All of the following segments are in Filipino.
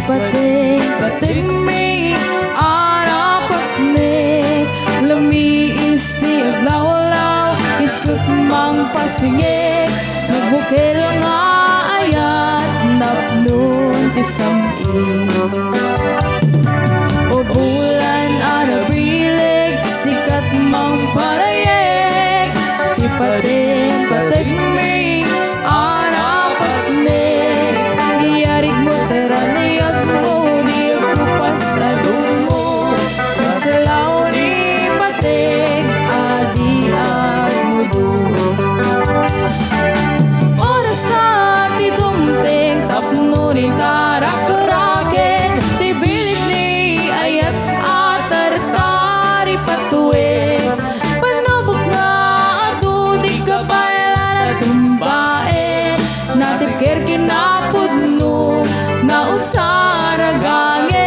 pating may arapasne lamiis ti aglawlaw isut mang pasingit nagbukil nga ayat napnun ti saming o bulan ana bileg sikat mang parayek pating may arapasne iyarig mo teraniyag mo di agrupas adumo masalaw ni pating adi agmudo oras sa ti dumting tapno ni karak-karaken ti bilig ni ayat atar-tari patuwing panabok na ado di kabaylan at tumbaen natikir kinapudno na usaragangin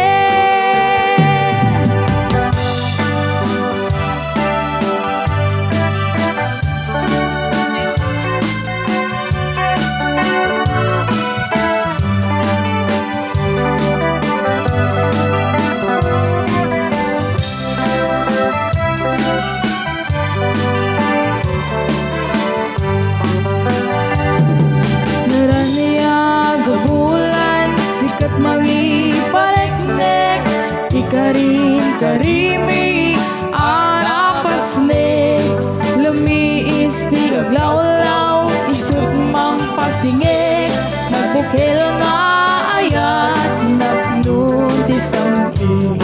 naraniya gabulan sikat magipaleknek ikarin-karimi arapasnek lumiis ti aglawlaw isut mang pasingek nagbukil nga ayat napnun ti saming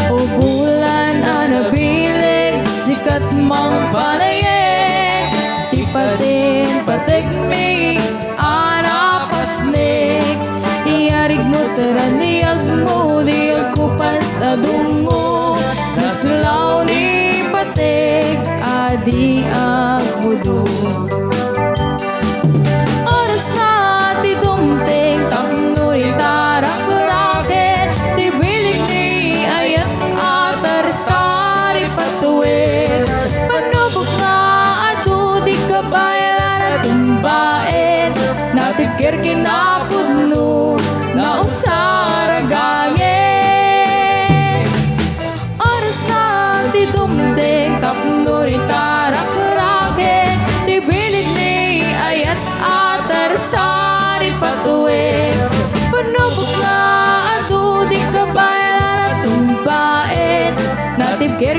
o bulan ana bileg sikat mang panayek ti pating may arapasnek iyarig mo teraniyag mo di agkupas adungo nasulaw ni pating adi agmudo oras na ti dumting tapno ni tarak-karaken ti bilig ni ayat atar-tari patuwid panubok na ado di kabaylan at tumbaen natikir kinapudno na usaragangin oras na ti dumting tapno ni tarak-karaken ti bilig ni ayat atar-tari patuwid panubok na ado di kabaylan at tumbaen natikir